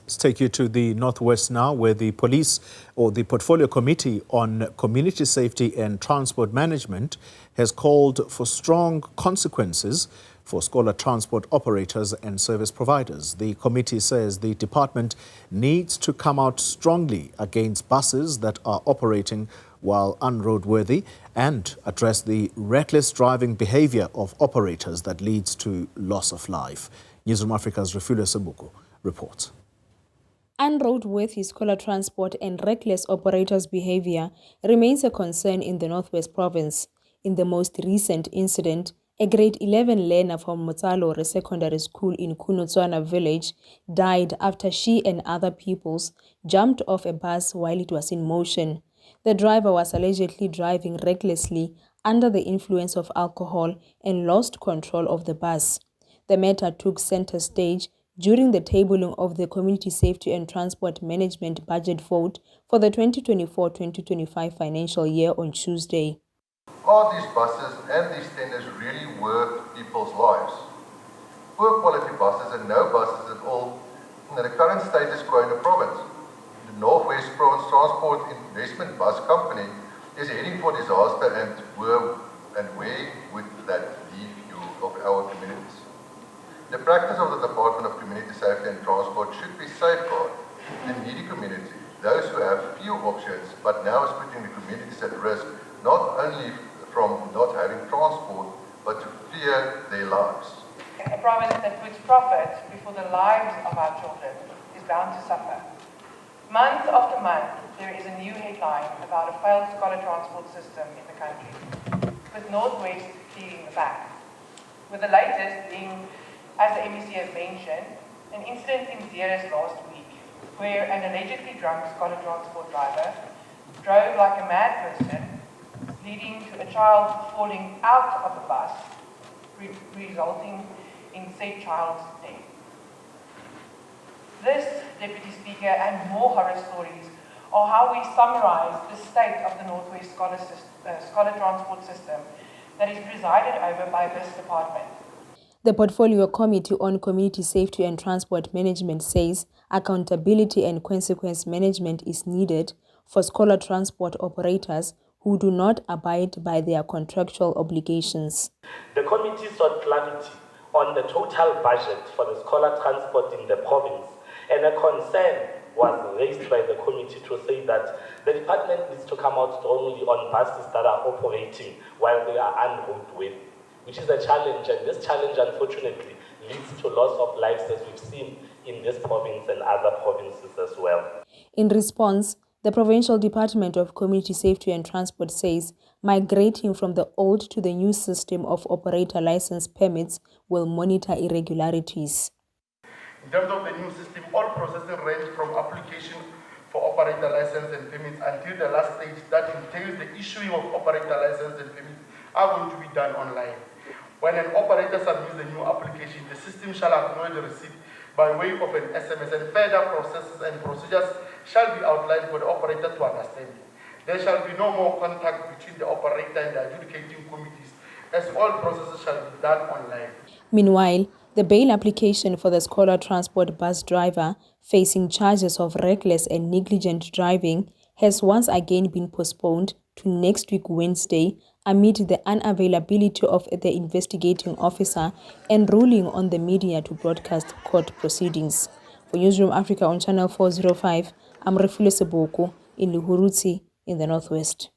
Let's take you to the Northwest now, where the police or the Portfolio Committee on Community Safety and Transport Management has called for strong consequences for scholar transport operators and service providers. The committee says the department needs to come out strongly against buses that are operating while unroadworthy and address the reckless driving behaviour of operators that leads to loss of life. Newzroom Afrika's Refiloe Seboko reports. Unroadworthy scholar transport and reckless operators' behaviour remains a concern in the Northwest Province. In the most recent incident, a grade 11 learner from Motsalore Secondary School in Kunotswana village died after she and other pupils jumped off a bus while it was in motion. The driver was allegedly driving recklessly under the influence of alcohol and lost control of the bus. The matter took centre stage during the tabling of the Community Safety and Transport Management budget vote for the 2024-2025 financial year on Tuesday. Are these buses and these tenders really worth people's lives? Poor quality buses and no buses at all in the current status quo in the province. The Northwest Province Transport Investment Bus Company is heading for disaster, and where would that leave you of our communities? The practice of the Department of Community Safety and Transport should be safeguarded. The needy community, those who have few options, but now is putting the communities at risk, not only from not having transport, but to fear their lives. A province that puts profit before the lives of our children is bound to suffer. Month after month, there is a new headline about a failed scholar transport system in the country, with Northwest leading the pack. With the latest being, as the MEC has mentioned, an incident in Zeres last week where an allegedly drunk scholar transport driver drove like a mad person, leading to a child falling out of the bus, resulting in said child's death. This, Deputy Speaker, and more horror stories are how we summarise the state of the Northwest scholar transport system that is presided over by this department. The Portfolio Committee on Community Safety and Transport Management says accountability and consequence management is needed for scholar transport operators who do not abide by their contractual obligations. The committee sought clarity on the total budget for the scholar transport in the province, and a concern was raised by the committee to say that the department needs to come out strongly on buses that are operating while they are unroadworthy, which is a challenge, and this challenge unfortunately leads to loss of lives, as we've seen in this province and other provinces as well. In response, the Provincial Department of Community Safety and Transport says migrating from the old to the new system of operator license permits will monitor irregularities. In terms of the new system, all processing range from application for operator license and permits until the last stage that entails the issuing of operator license and permits are going to be done online. When an operator submits the new application, the system shall acknowledge the receipt by way of an SMS, and further processes and procedures shall be outlined for the operator to understand. There shall be no more contact between the operator and the adjudicating committees, as all processes shall be done online. Meanwhile, the bail application for the scholar transport bus driver facing charges of reckless and negligent driving has once again been postponed to next week Wednesday amid the unavailability of the investigating officer and ruling on the media to broadcast court proceedings. For Newzroom Afrika on Channel 405, I'm Refiloe Seboko in Luhuruzi in the Northwest.